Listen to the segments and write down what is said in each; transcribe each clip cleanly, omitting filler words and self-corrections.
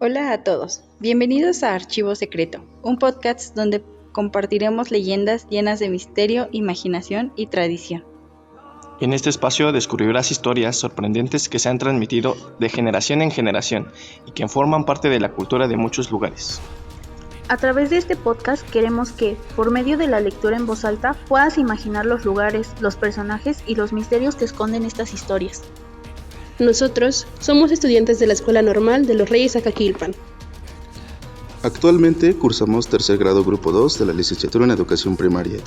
Hola a todos, bienvenidos a Archivo Secreto, un podcast donde compartiremos leyendas llenas de misterio, imaginación y tradición. En este espacio descubrirás historias sorprendentes que se han transmitido de generación en generación y que forman parte de la cultura de muchos lugares. A través de este podcast queremos que, por medio de la lectura en voz alta, puedas imaginar los lugares, los personajes y los misterios que esconden estas historias. Nosotros somos estudiantes de la Escuela Normal de los Reyes Acaquilpan. Actualmente cursamos tercer grado grupo 2 de la licenciatura en Educación Primaria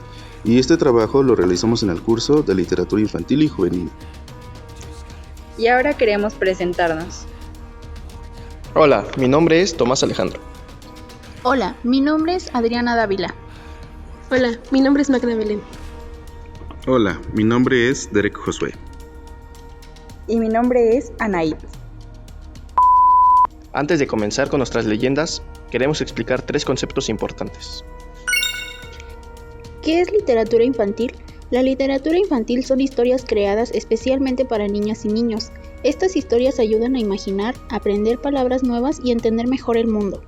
y este trabajo lo realizamos en el curso de Literatura Infantil y Juvenil. Y ahora queremos presentarnos. Hola, mi nombre es Tomás Alejandro. Hola, mi nombre es Adriana Dávila. Hola, mi nombre es Magda Belén. Hola, mi nombre es Derek Josué. Y mi nombre es Anaí. Antes de comenzar con nuestras leyendas, queremos explicar 3 conceptos importantes. ¿Qué es literatura infantil? La literatura infantil son historias creadas especialmente para niñas y niños. Estas historias ayudan a imaginar, aprender palabras nuevas y entender mejor el mundo.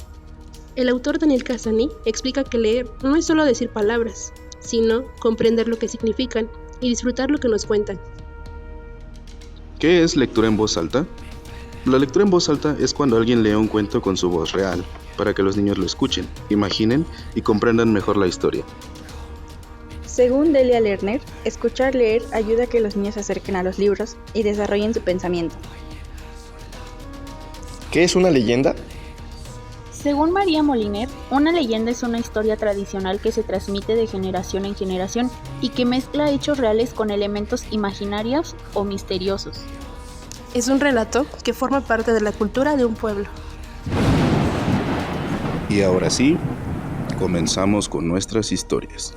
El autor Daniel Cassani explica que leer no es solo decir palabras, sino comprender lo que significan y disfrutar lo que nos cuentan. ¿Qué es lectura en voz alta? La lectura en voz alta es cuando alguien lee un cuento con su voz real, para que los niños lo escuchen, imaginen y comprendan mejor la historia. Según Delia Lerner, escuchar leer ayuda a que los niños se acerquen a los libros y desarrollen su pensamiento. ¿Qué es una leyenda? Según María Moliner, una leyenda es una historia tradicional que se transmite de generación en generación y que mezcla hechos reales con elementos imaginarios o misteriosos. Es un relato que forma parte de la cultura de un pueblo. Y ahora sí, comenzamos con nuestras historias.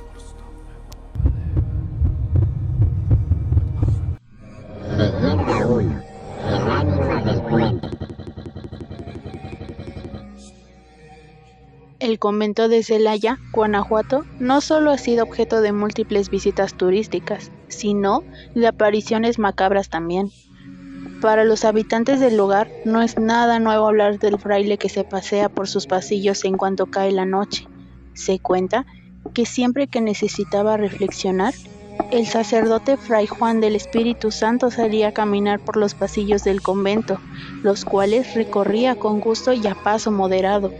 Leyenda 1. El ánima del cuento. El convento de Celaya, Guanajuato, no solo ha sido objeto de múltiples visitas turísticas, sino de apariciones macabras también. Para los habitantes del lugar no es nada nuevo hablar del fraile que se pasea por sus pasillos en cuanto cae la noche. Se cuenta que siempre que necesitaba reflexionar, el sacerdote Fray Juan del Espíritu Santo salía a caminar por los pasillos del convento, los cuales recorría con gusto y a paso moderado.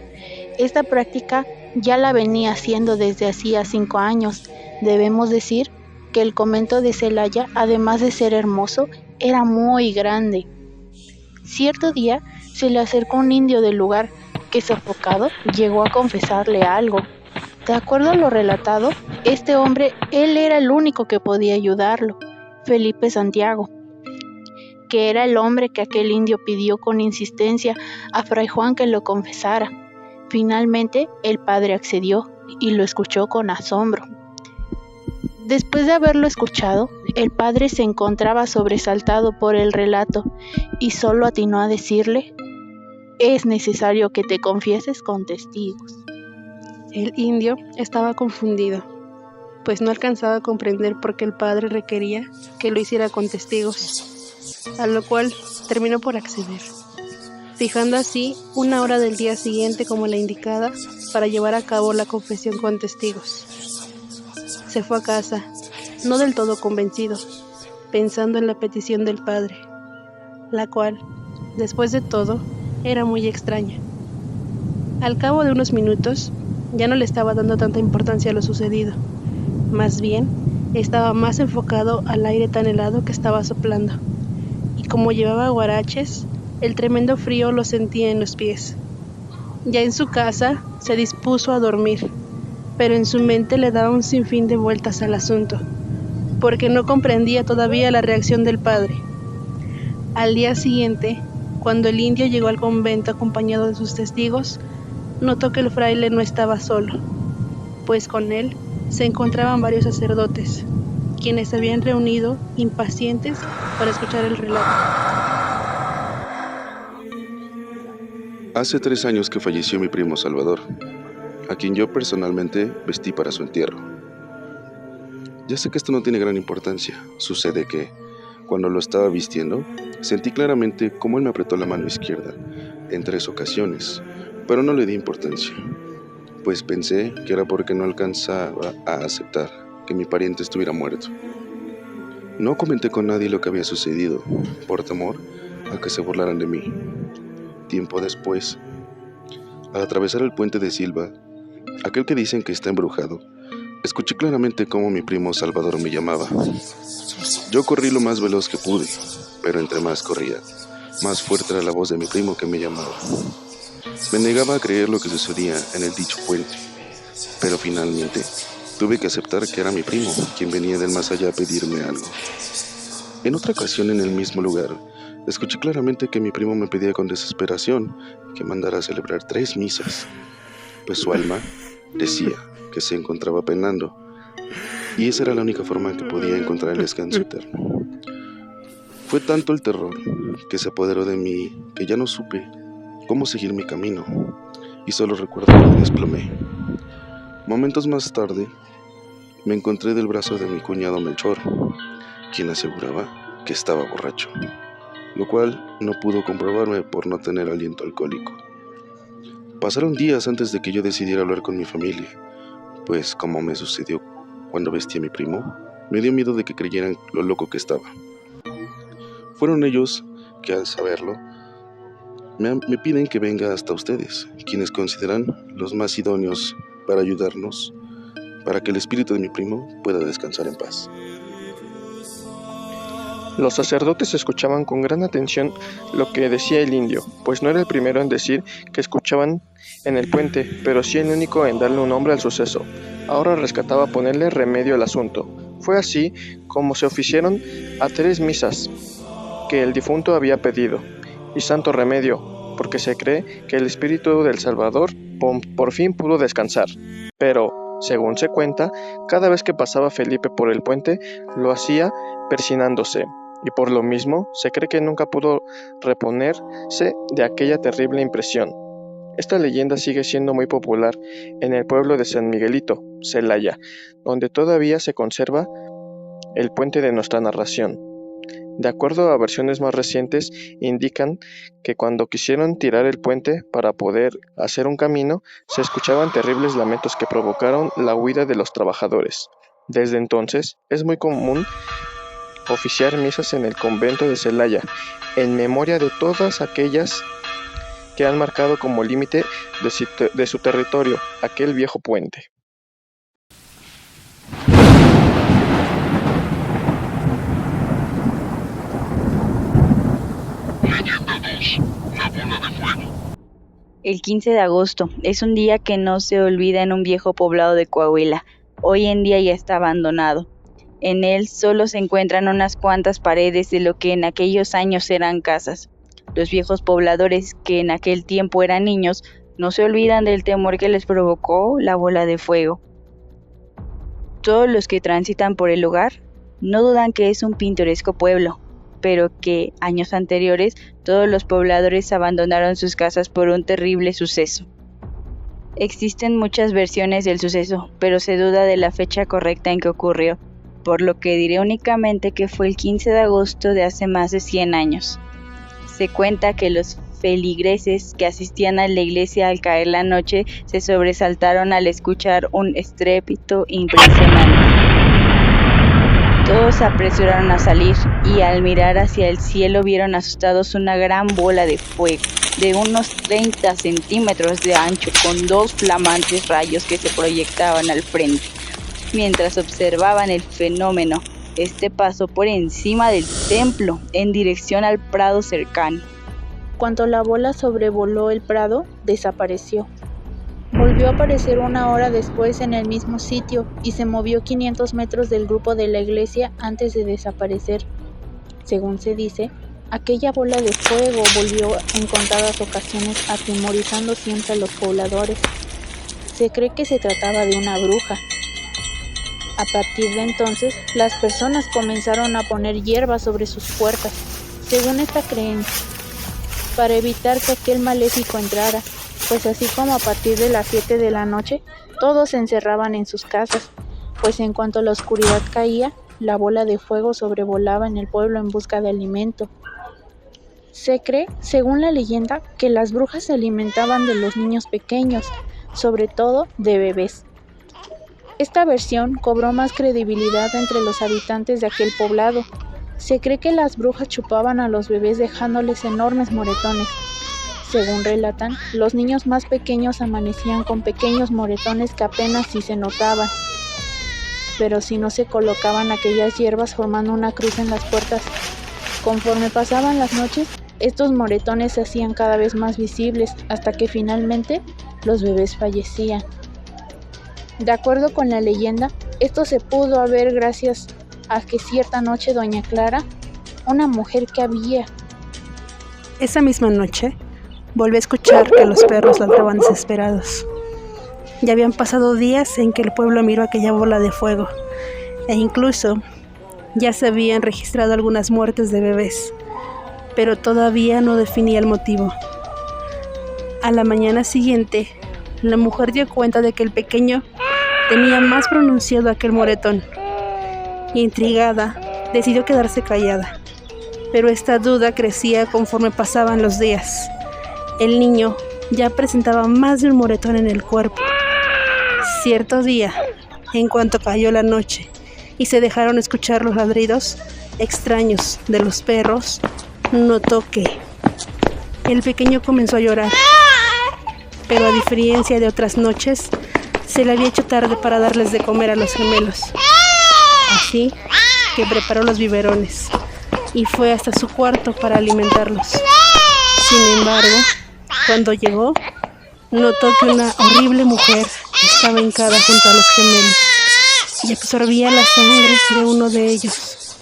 Esta práctica ya la venía haciendo desde hacía 5 años. Debemos decir que el convento de Celaya, además de ser hermoso, era muy grande. Cierto día se le acercó un indio del lugar que, sofocado, llegó a confesarle algo. De acuerdo a lo relatado, este hombre, él era el único que podía ayudarlo, Felipe Santiago, que era el hombre que aquel indio pidió con insistencia a Fray Juan que lo confesara. Finalmente, el padre accedió y lo escuchó con asombro. Después de haberlo escuchado, el padre se encontraba sobresaltado por el relato y solo atinó a decirle: «Es necesario que te confieses con testigos». El indio estaba confundido, pues no alcanzaba a comprender por qué el padre requería que lo hiciera con testigos, a lo cual terminó por acceder, fijando así una hora del día siguiente como la indicada para llevar a cabo la confesión con testigos. Se fue a casa, no del todo convencido, pensando en la petición del padre, la cual, después de todo, era muy extraña. Al cabo de unos minutos, ya no le estaba dando tanta importancia a lo sucedido, más bien estaba más enfocado al aire tan helado que estaba soplando, y como llevaba guaraches, el tremendo frío lo sentía en los pies. Ya en su casa se dispuso a dormir, pero en su mente le daba un sinfín de vueltas al asunto, porque no comprendía todavía la reacción del padre. Al día siguiente, cuando el indio llegó al convento acompañado de sus testigos, notó que el fraile no estaba solo, pues con él se encontraban varios sacerdotes, quienes se habían reunido impacientes para escuchar el relato. Hace 3 años que falleció mi primo Salvador, a quien yo personalmente vestí para su entierro. Ya sé que esto no tiene gran importancia. Sucede que, cuando lo estaba vistiendo, sentí claramente cómo él me apretó la mano izquierda en 3 ocasiones, pero no le di importancia, pues pensé que era porque no alcanzaba a aceptar que mi pariente estuviera muerto. No comenté con nadie lo que había sucedido, por temor a que se burlaran de mí. Tiempo después, al atravesar el puente de Silva, aquel que dicen que está embrujado, escuché claramente cómo mi primo Salvador me llamaba. Yo corrí lo más veloz que pude, pero entre más corría, más fuerte era la voz de mi primo que me llamaba. Me negaba a creer lo que sucedía en el dicho puente, pero finalmente tuve que aceptar que era mi primo quien venía del más allá a pedirme algo. En otra ocasión en el mismo lugar, escuché claramente que mi primo me pedía con desesperación que mandara a celebrar 3 misas, pues su alma decía que se encontraba penando, y esa era la única forma en que podía encontrar el descanso eterno. Fue tanto el terror que se apoderó de mí que ya no supe cómo seguir mi camino, y solo recuerdo que me desplomé. Momentos más tarde, me encontré del brazo de mi cuñado Melchor, quien aseguraba que estaba borracho, lo cual no pudo comprobarme por no tener aliento alcohólico. Pasaron días antes de que yo decidiera hablar con mi familia, pues como me sucedió cuando vestí a mi primo, me dio miedo de que creyeran lo loco que estaba. Fueron ellos que al saberlo, me piden que venga hasta ustedes, quienes consideran los más idóneos para ayudarnos, para que el espíritu de mi primo pueda descansar en paz. Los sacerdotes escuchaban con gran atención lo que decía el indio, pues no era el primero en decir que escuchaban en el puente, pero sí el único en darle un nombre al suceso. Ahora rescataba ponerle remedio al asunto. Fue así como se oficiaron a 3 misas que el difunto había pedido, y santo remedio, porque se cree que el espíritu del Salvador por fin pudo descansar. Pero, según se cuenta, cada vez que pasaba Felipe por el puente, lo hacía persinándose, y por lo mismo se cree que nunca pudo reponerse de aquella terrible impresión. Esta leyenda sigue siendo muy popular en el pueblo de San Miguelito, Celaya, donde todavía se conserva el puente de nuestra narración. De acuerdo a versiones más recientes, indican que cuando quisieron tirar el puente para poder hacer un camino, se escuchaban terribles lamentos que provocaron la huida de los trabajadores. Desde entonces, es muy común oficiar misas en el convento de Celaya, en memoria de todas aquellas que han marcado como límite de su territorio aquel viejo puente. El 15 de agosto es un día que no se olvida en un viejo poblado de Coahuila. Hoy en día ya está abandonado. En él solo se encuentran unas cuantas paredes de lo que en aquellos años eran casas. Los viejos pobladores, que en aquel tiempo eran niños, no se olvidan del temor que les provocó la bola de fuego. Todos los que transitan por el lugar no dudan que es un pintoresco pueblo, pero que años anteriores todos los pobladores abandonaron sus casas por un terrible suceso. Existen muchas versiones del suceso, pero se duda de la fecha correcta en que ocurrió, por lo que diré únicamente que fue el 15 de agosto de hace más de 100 años. Se cuenta que los feligreses que asistían a la iglesia al caer la noche se sobresaltaron al escuchar un estrépito impresionante. Todos se apresuraron a salir y al mirar hacia el cielo vieron asustados una gran bola de fuego de unos 30 centímetros de ancho con 2 flamantes rayos que se proyectaban al frente. Mientras observaban el fenómeno, este pasó por encima del templo en dirección al prado cercano. Cuando la bola sobrevoló el prado, desapareció. Volvió a aparecer 1 hora después en el mismo sitio y se movió 500 metros del grupo de la iglesia antes de desaparecer. Según se dice, aquella bola de fuego volvió en contadas ocasiones atemorizando siempre a los pobladores. Se cree que se trataba de una bruja. A partir de entonces, las personas comenzaron a poner hierba sobre sus puertas, según esta creencia, para evitar que aquel maléfico entrara, pues así como a partir de las 7 de la noche, todos se encerraban en sus casas, pues en cuanto la oscuridad caía, la bola de fuego sobrevolaba en el pueblo en busca de alimento. Se cree, según la leyenda, que las brujas se alimentaban de los niños pequeños, sobre todo de bebés. Esta versión cobró más credibilidad entre los habitantes de aquel poblado. Se cree que las brujas chupaban a los bebés dejándoles enormes moretones. Según relatan, los niños más pequeños amanecían con pequeños moretones que apenas sí se notaban. Pero si no se colocaban aquellas hierbas formando una cruz en las puertas. Conforme pasaban las noches, estos moretones se hacían cada vez más visibles hasta que finalmente los bebés fallecían. De acuerdo con la leyenda, esto se pudo haber gracias a que cierta noche doña Clara, una mujer que había Esa misma noche, volví a escuchar que los perros ladraban desesperados. Ya habían pasado días en que el pueblo miró aquella bola de fuego, e incluso ya se habían registrado algunas muertes de bebés, pero todavía no definía el motivo. A la mañana siguiente, la mujer dio cuenta de que el pequeño tenía más pronunciado aquel moretón. Intrigada, decidió quedarse callada, pero esta duda crecía conforme pasaban los días. El niño ya presentaba más de un moretón en el cuerpo. Cierto día, en cuanto cayó la noche y se dejaron escuchar los ladridos extraños de los perros, notó que el pequeño comenzó a llorar, pero a diferencia de otras noches, se le había hecho tarde para darles de comer a los gemelos. Así que preparó los biberones y fue hasta su cuarto para alimentarlos. Sin embargo, cuando llegó, notó que una horrible mujer estaba hincada junto a los gemelos y absorbía la sangre de uno de ellos.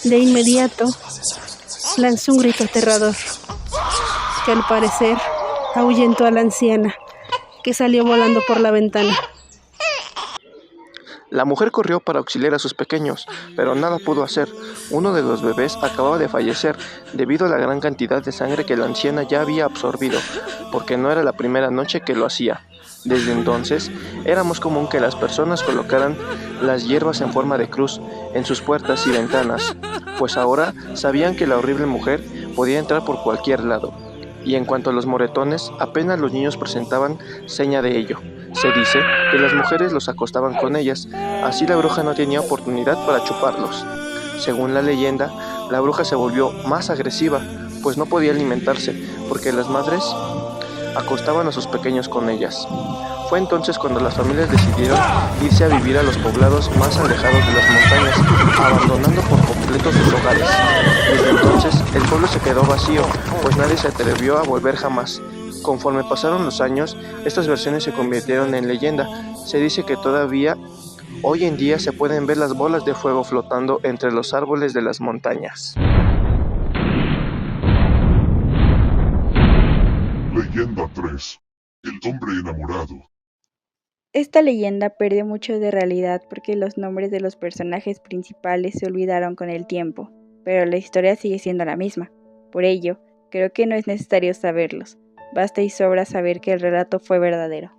De inmediato, lanzó un grito aterrador, que al parecer ahuyentó a la anciana, que salió volando por la ventana. La mujer corrió para auxiliar a sus pequeños, pero nada pudo hacer. Uno de los bebés acababa de fallecer debido a la gran cantidad de sangre que la anciana ya había absorbido, porque no era la primera noche que lo hacía. Desde entonces, era más común que las personas colocaran las hierbas en forma de cruz en sus puertas y ventanas, pues ahora sabían que la horrible mujer podía entrar por cualquier lado. Y en cuanto a los moretones, apenas los niños presentaban seña de ello. Se dice que las mujeres los acostaban con ellas, así la bruja no tenía oportunidad para chuparlos. Según la leyenda, la bruja se volvió más agresiva, pues no podía alimentarse, porque las madres acostaban a sus pequeños con ellas. Fue entonces cuando las familias decidieron irse a vivir a los poblados más alejados de las montañas, abandonando por completo sus hogares. Desde entonces, el pueblo se quedó vacío, pues nadie se atrevió a volver jamás. Conforme pasaron los años, estas versiones se convirtieron en leyenda. Se dice que todavía hoy en día se pueden ver las bolas de fuego flotando entre los árboles de las montañas. Leyenda 3. El hombre enamorado. Esta leyenda perdió mucho de realidad porque los nombres de los personajes principales se olvidaron con el tiempo, pero la historia sigue siendo la misma. Por ello, creo que no es necesario saberlos, basta y sobra saber que el relato fue verdadero.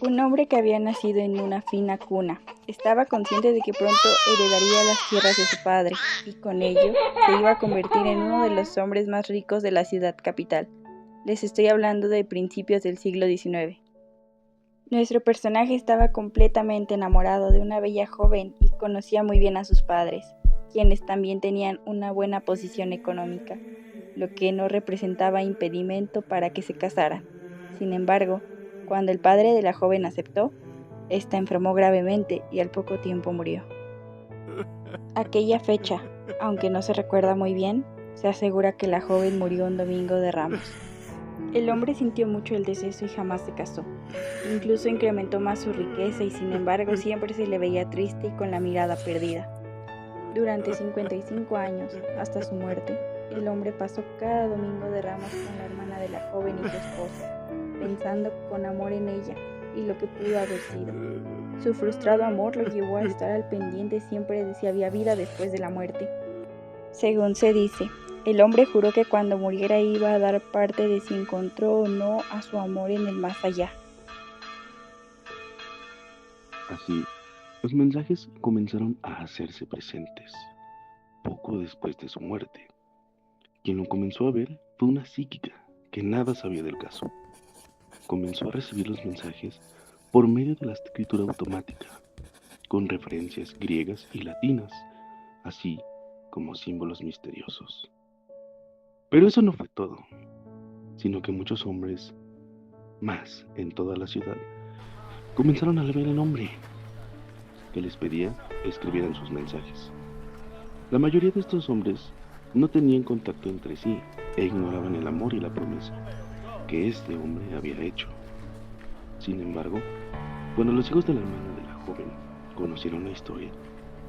Un hombre que había nacido en una fina cuna, estaba consciente de que pronto heredaría las tierras de su padre, y con ello se iba a convertir en uno de los hombres más ricos de la ciudad capital. Les estoy hablando de principios del siglo XIX. Nuestro personaje estaba completamente enamorado de una bella joven y conocía muy bien a sus padres, quienes también tenían una buena posición económica, lo que no representaba impedimento para que se casaran. Sin embargo, cuando el padre de la joven aceptó, ésta enfermó gravemente y al poco tiempo murió. Aquella fecha, aunque no se recuerda muy bien, se asegura que la joven murió un domingo de Ramos. El hombre sintió mucho el deceso y jamás se casó. Incluso incrementó más su riqueza y sin embargo siempre se le veía triste y con la mirada perdida. Durante 55 años, hasta su muerte, el hombre pasó cada domingo de Ramos con la hermana de la joven y su esposa, pensando con amor en ella y lo que pudo haber sido. Su frustrado amor lo llevó a estar al pendiente siempre de si había vida después de la muerte. Según se dice, el hombre juró que cuando muriera iba a dar parte de si encontró o no a su amor en el más allá. Así, los mensajes comenzaron a hacerse presentes, poco después de su muerte. Quien lo comenzó a ver fue una psíquica que nada sabía del caso. Comenzó a recibir los mensajes por medio de la escritura automática, con referencias griegas y latinas, así como símbolos misteriosos. Pero eso no fue todo, sino que muchos hombres, más en toda la ciudad, comenzaron a leer el nombre que les pedía escribieran sus mensajes. La mayoría de estos hombres no tenían contacto entre sí e ignoraban el amor y la promesa que este hombre había hecho. Sin embargo, cuando los hijos de la hermana de la joven conocieron la historia,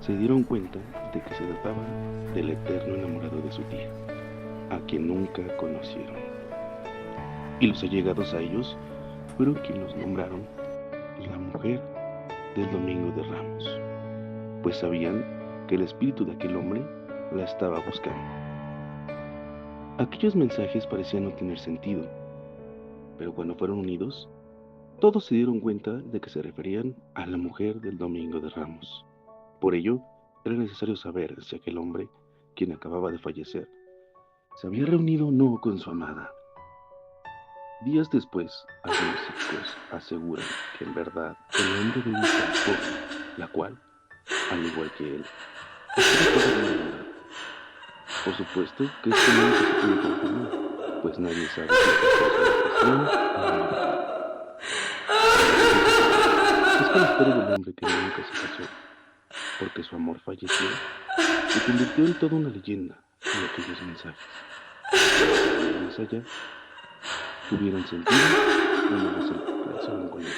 se dieron cuenta de que se trataba del eterno enamorado de su tía, a quien nunca conocieron. Y los allegados a ellos fueron quienes los nombraron la mujer del Domingo de Ramos, pues sabían que el espíritu de aquel hombre la estaba buscando. Aquellos mensajes parecían no tener sentido, pero cuando fueron unidos, todos se dieron cuenta de que se referían a la mujer del Domingo de Ramos. Por ello, era necesario saber si aquel hombre, quien acababa de fallecer, se había reunido o no con su amada. Días después, algunos psíquicos aseguran que en verdad el hombre veía a la joven, la cual, al igual que él, estaba toda enamorada. Por supuesto que esto no se puede confirmar, pues nadie sabe si esta cosa es pasión o no. Es la historia del hombre que nunca se casó, porque su amor falleció y se convirtió en toda una leyenda en aquellos mensajes. Más allá, tuvieran sentido o no se relacionan con él.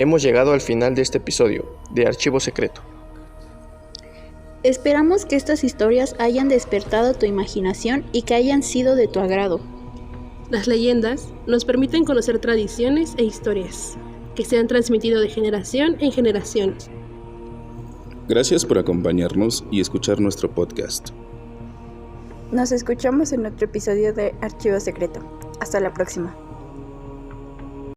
Hemos llegado al final de este episodio de Archivo Secreto. Esperamos que estas historias hayan despertado tu imaginación y que hayan sido de tu agrado. Las leyendas nos permiten conocer tradiciones e historias que se han transmitido de generación en generación. Gracias por acompañarnos y escuchar nuestro podcast. Nos escuchamos en otro episodio de Archivo Secreto. Hasta la próxima.